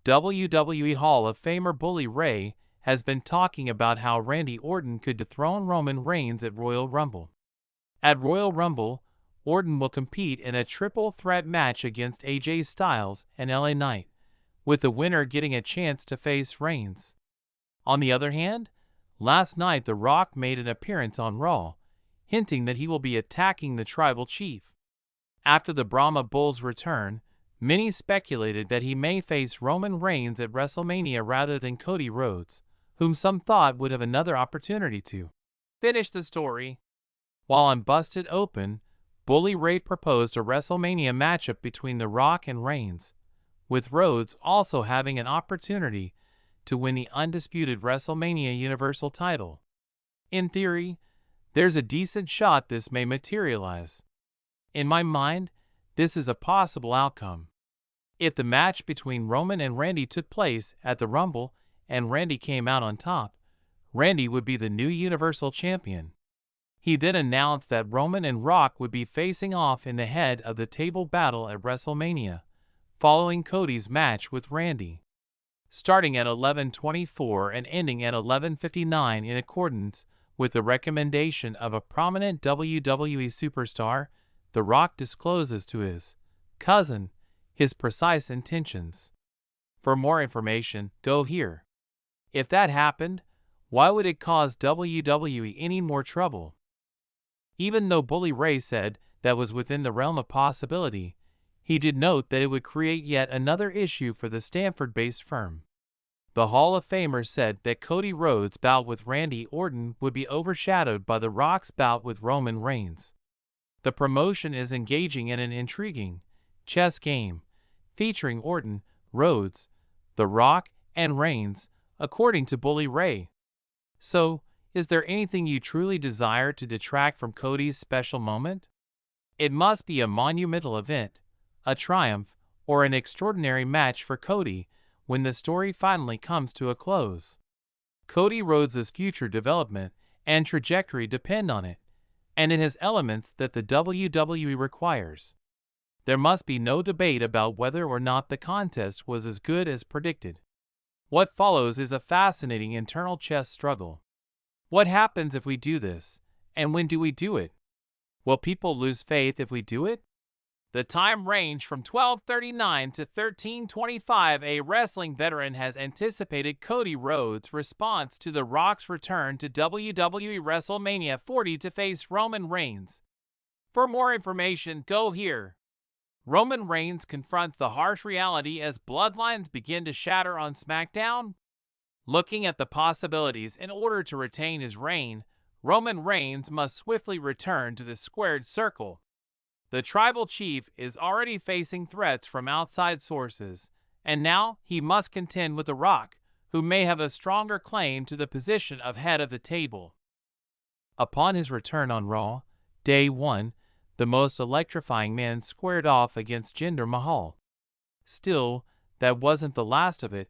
WWE Hall of Famer Bully Ray has been talking about how Randy Orton could dethrone Roman Reigns at Royal Rumble. At Royal Rumble, Orton will compete in a triple threat match against AJ Styles and LA Knight, with the winner getting a chance to face Reigns. On the other hand, last night The Rock made an appearance on Raw, hinting that he will be attacking the Tribal Chief. After the Brahma Bull's return, many speculated that he may face Roman Reigns at WrestleMania rather than Cody Rhodes, whom some thought would have another opportunity to finish the story. While on Busted Open, Bully Ray proposed a WrestleMania matchup between The Rock and Reigns, with Rhodes also having an opportunity to win the undisputed WrestleMania Universal title. In theory, there's a decent shot this may materialize. In my mind, this is a possible outcome. If the match between Roman and Randy took place at the Rumble and Randy came out on top, Randy would be the new Universal Champion. He then announced that Roman and Rock would be facing off in the head of the table battle at WrestleMania, following Cody's match with Randy. Starting at 11:24 and ending at 11:59 in accordance with the recommendation of a prominent WWE superstar, The Rock discloses to his cousin his precise intentions. For more information, go here. If that happened, why would it cause WWE any more trouble? Even though Bully Ray said that was within the realm of possibility, he did note that it would create yet another issue for the Stamford-based firm. The Hall of Famer said that Cody Rhodes' bout with Randy Orton would be overshadowed by The Rock's bout with Roman Reigns. The promotion is engaging in an intriguing chess game, featuring Orton, Rhodes, The Rock, and Reigns, according to Bully Ray. So, is there anything you truly desire to detract from Cody's special moment? It must be a monumental event, a triumph, or an extraordinary match for Cody when the story finally comes to a close. Cody Rhodes' future development and trajectory depend on it, and it has elements that the WWE requires. There must be no debate about whether or not the contest was as good as predicted. What follows is a fascinating internal chess struggle. What happens if we do this, and when do we do it? Will people lose faith if we do it? The time range from 12:39 to 13:25. A wrestling veteran has anticipated Cody Rhodes' response to The Rock's return to WWE WrestleMania 40 to face Roman Reigns. For more information, go here. Roman Reigns confronts the harsh reality as bloodlines begin to shatter on SmackDown. Looking at the possibilities, in order to retain his reign, Roman Reigns must swiftly return to the squared circle. The Tribal Chief is already facing threats from outside sources, and now he must contend with The Rock, who may have a stronger claim to the position of head of the table. Upon his return on Raw, Day 1, the most electrifying man squared off against Jinder Mahal. Still, that wasn't the last of it.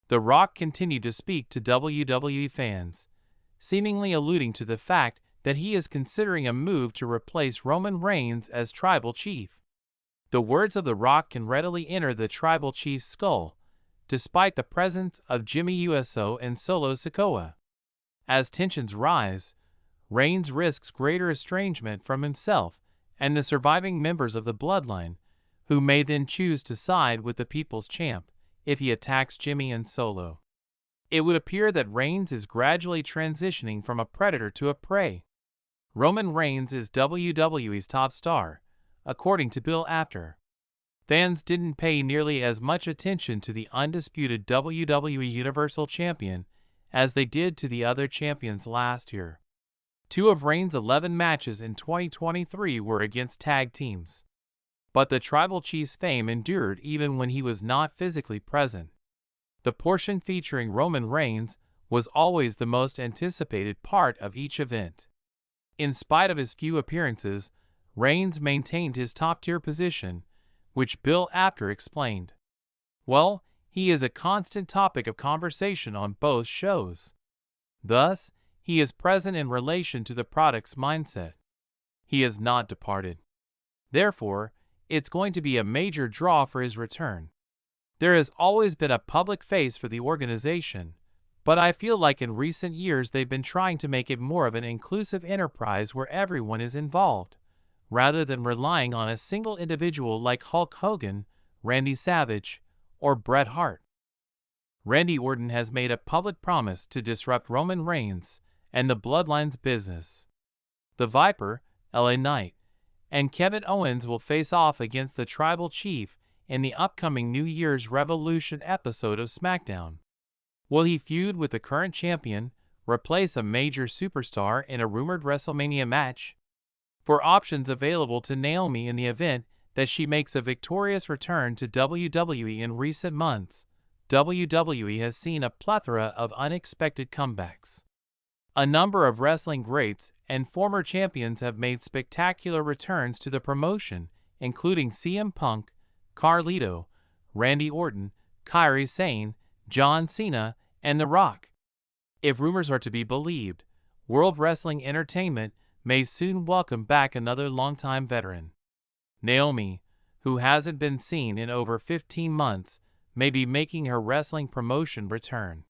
The Rock continued to speak to WWE fans, seemingly alluding to the fact that he is considering a move to replace Roman Reigns as Tribal Chief. The words of The Rock can readily enter the Tribal Chief's skull, despite the presence of Jimmy Uso and Solo Sikoa. As tensions rise, Reigns risks greater estrangement from himself and the surviving members of the bloodline, who may then choose to side with the People's Champ if he attacks Jimmy and Solo. It would appear that Reigns is gradually transitioning from a predator to a prey. Roman Reigns is WWE's top star, according to Bill Apter. Fans didn't pay nearly as much attention to the undisputed WWE Universal Champion as they did to the other champions last year. 2 of Reigns' 11 matches in 2023 were against tag teams. But the Tribal Chief's fame endured even when he was not physically present. The portion featuring Roman Reigns was always the most anticipated part of each event. In spite of his few appearances, Reigns maintained his top-tier position, which Bill Apter explained. Well, he is a constant topic of conversation on both shows. Thus, he is present in relation to the product's mindset. He has not departed. Therefore, it's going to be a major draw for his return. There has always been a public face for the organization, but I feel like in recent years they've been trying to make it more of an inclusive enterprise where everyone is involved, rather than relying on a single individual like Hulk Hogan, Randy Savage, or Bret Hart. Randy Orton has made a public promise to disrupt Roman Reigns and the Bloodline's business. The Viper, LA Knight, and Kevin Owens will face off against the Tribal Chief in the upcoming New Year's Revolution episode of SmackDown. Will he feud with the current champion, replace a major superstar in a rumored WrestleMania match? For options available to Naomi in the event that she makes a victorious return to WWE in recent months, WWE has seen a plethora of unexpected comebacks. A number of wrestling greats and former champions have made spectacular returns to the promotion, including CM Punk, Carlito, Randy Orton, Kairi Sane, John Cena, and The Rock. If rumors are to be believed, World Wrestling Entertainment may soon welcome back another longtime veteran. Naomi, who hasn't been seen in over 15 months, may be making her wrestling promotion return.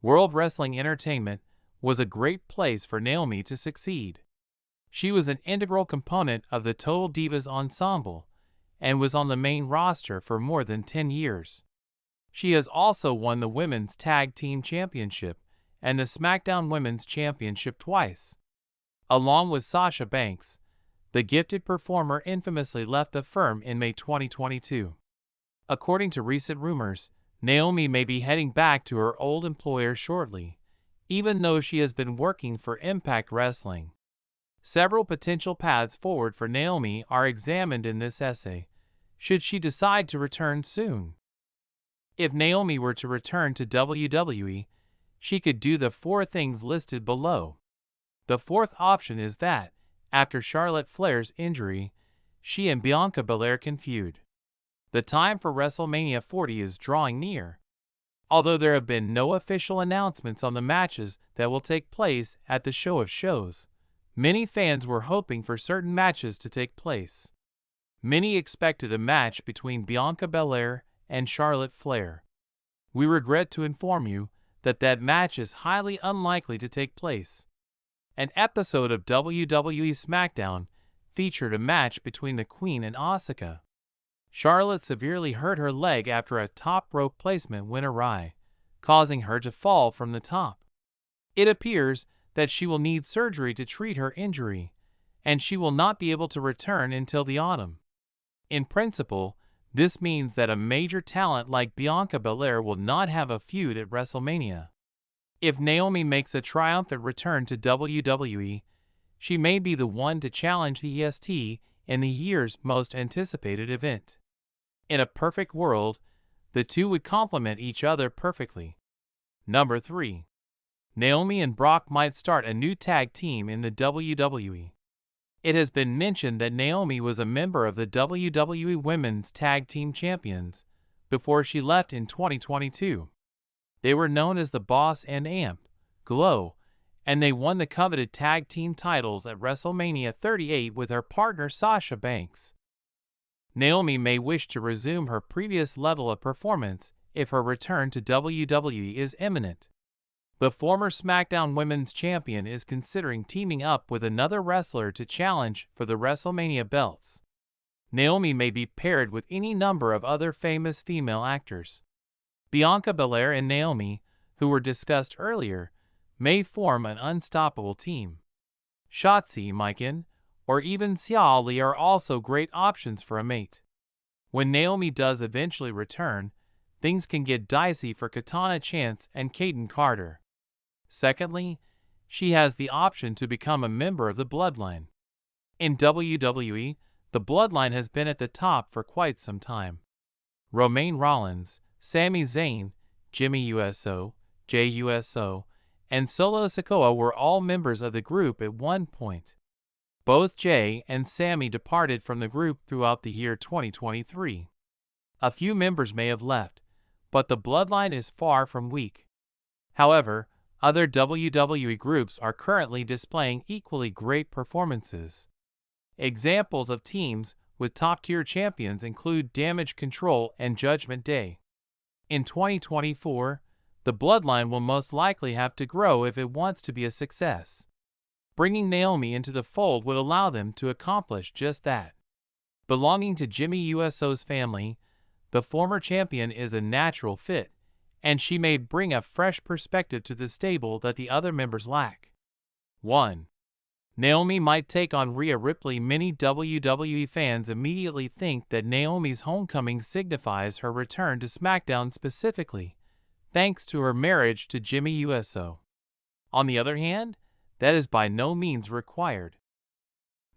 World Wrestling Entertainment was a great place for Naomi to succeed. She was an integral component of the Total Divas ensemble and was on the main roster for more than 10 years. She has also won the Women's Tag Team Championship and the SmackDown Women's Championship twice. Along with Sasha Banks, the gifted performer infamously left the firm in May 2022. According to recent rumors, Naomi may be heading back to her old employer shortly, even though she has been working for Impact Wrestling. Several potential paths forward for Naomi are examined in this essay, should she decide to return soon. If Naomi were to return to WWE, she could do the 4 things listed below. The fourth option is that, after Charlotte Flair's injury, she and Bianca Belair can feud. The time for WrestleMania 40 is drawing near. Although there have been no official announcements on the matches that will take place at the show of shows, many fans were hoping for certain matches to take place. Many expected a match between Bianca Belair and Charlotte Flair. We regret to inform you that that match is highly unlikely to take place. An episode of WWE SmackDown featured a match between the Queen and Asuka. Charlotte severely hurt her leg after a top rope placement went awry, causing her to fall from the top. It appears that she will need surgery to treat her injury, and she will not be able to return until the autumn. In principle, this means that a major talent like Bianca Belair will not have a feud at WrestleMania. If Naomi makes a triumphant return to WWE, she may be the one to challenge the EST in the year's most anticipated event. In a perfect world, the two would complement each other perfectly. Number 3. Naomi and Brock might start a new tag team in the WWE. It has been mentioned that Naomi was a member of the WWE Women's Tag Team Champions before she left in 2022. They were known as the Boss and Amp, Glow, and they won the coveted tag team titles at WrestleMania 38 with her partner Sasha Banks. Naomi may wish to resume her previous level of performance if her return to WWE is imminent. The former SmackDown Women's Champion is considering teaming up with another wrestler to challenge for the WrestleMania belts. Naomi may be paired with any number of other famous female actors. Bianca Belair and Naomi, who were discussed earlier, may form an unstoppable team. Shotzi, Mikan, or even Xia Li are also great options for a mate. When Naomi does eventually return, things can get dicey for Katana Chance and Kaden Carter. Secondly, she has the option to become a member of the Bloodline. In WWE, the Bloodline has been at the top for quite some time. Romain Rollins, Sami Zayn, Jimmy USO, Jey USO, and Solo Sikoa were all members of the group at one point. Both Jey and Sami departed from the group throughout the year 2023. A few members may have left, but the Bloodline is far from weak. However, other WWE groups are currently displaying equally great performances. Examples of teams with top-tier champions include Damage Control and Judgment Day. In 2024, the bloodline will most likely have to grow if it wants to be a success. Bringing Naomi into the fold would allow them to accomplish just that. Belonging to Jimmy Uso's family, the former champion is a natural fit, and she may bring a fresh perspective to the stable that the other members lack. 1. Naomi might take on Rhea Ripley. Many WWE fans immediately think that Naomi's homecoming signifies her return to SmackDown specifically, thanks to her marriage to Jimmy Uso. On the other hand, that is by no means required.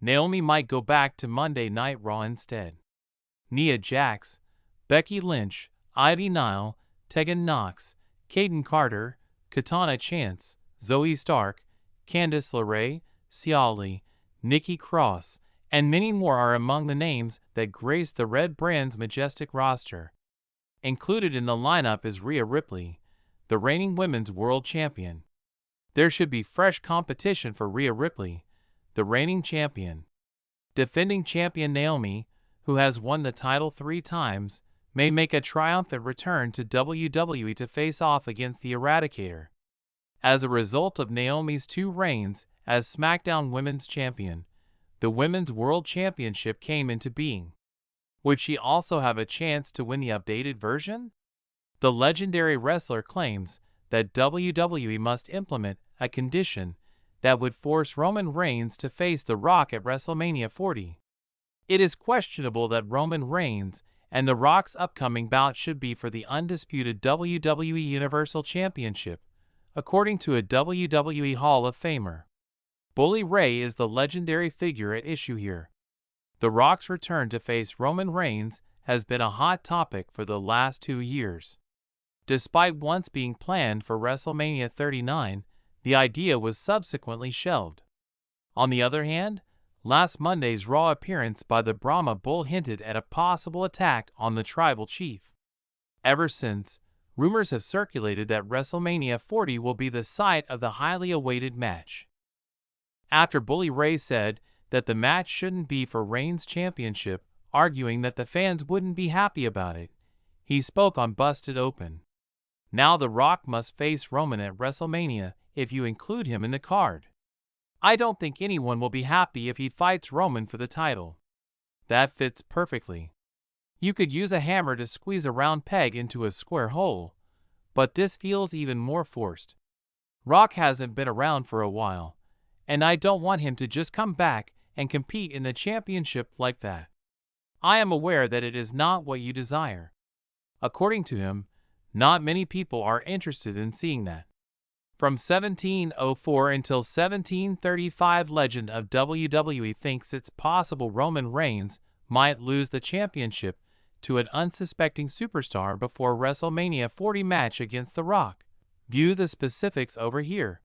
Naomi might go back to Monday Night Raw instead. Nia Jax, Becky Lynch, Ivy Nile, Tegan Nox, Kaden Carter, Katana Chance, Zoe Stark, Candice LeRae, Xia Li, Nikki Cross, and many more are among the names that grace the Red Brand's majestic roster. Included in the lineup is Rhea Ripley, the reigning Women's World Champion. There should be fresh competition for Rhea Ripley, the reigning champion. Defending champion Naomi, who has won the title 3 times, may make a triumphant return to WWE to face off against the Eradicator. As a result of Naomi's 2 reigns as SmackDown Women's Champion, the Women's World Championship came into being. Would she also have a chance to win the updated version? The legendary wrestler claims that WWE must implement a condition that would force Roman Reigns to face The Rock at WrestleMania 40. It is questionable that Roman Reigns and The Rock's upcoming bout should be for the undisputed WWE Universal Championship, according to a WWE Hall of Famer. Bully Ray is the legendary figure at issue here. The Rock's return to face Roman Reigns has been a hot topic for the last 2 years. Despite once being planned for WrestleMania 39, the idea was subsequently shelved. On the other hand, last Monday's Raw appearance by the Brahma Bull hinted at a possible attack on the tribal chief. Ever since, rumors have circulated that WrestleMania 40 will be the site of the highly awaited match. After Bully Ray said that the match shouldn't be for Reigns' championship, arguing that the fans wouldn't be happy about it, he spoke on Busted Open. Now The Rock must face Roman at WrestleMania if you include him in the card. I don't think anyone will be happy if he fights Roman for the title. That fits perfectly. You could use a hammer to squeeze a round peg into a square hole, but this feels even more forced. Rock hasn't been around for a while, and I don't want him to just come back and compete in the championship like that. I am aware that it is not what you desire. According to him, not many people are interested in seeing that. From 1704 until 1735, legend of WWE thinks it's possible Roman Reigns might lose the championship to an unsuspecting superstar before WrestleMania 40 match against The Rock. View the specifics over here.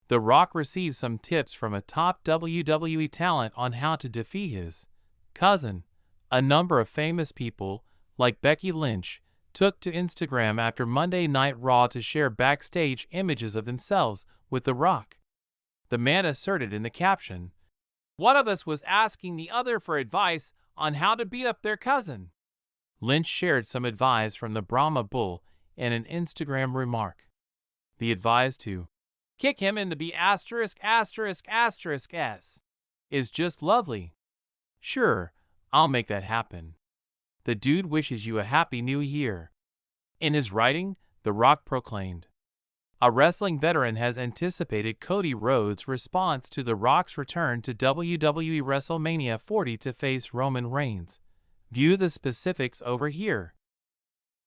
The Rock received some tips from a top WWE talent on how to defeat his cousin. A number of famous people, like Becky Lynch, took to Instagram after Monday Night Raw to share backstage images of themselves with The Rock. The man asserted in the caption, "One of us was asking the other for advice on how to beat up their cousin." Lynch shared some advice from the Brahma Bull in an Instagram remark. The advice to kick him in the B************** is just lovely. Sure, I'll make that happen. The dude wishes you a happy new year. In his writing, The Rock proclaimed, a wrestling veteran has anticipated Cody Rhodes' response to The Rock's return to WWE WrestleMania 40 to face Roman Reigns. View the specifics over here.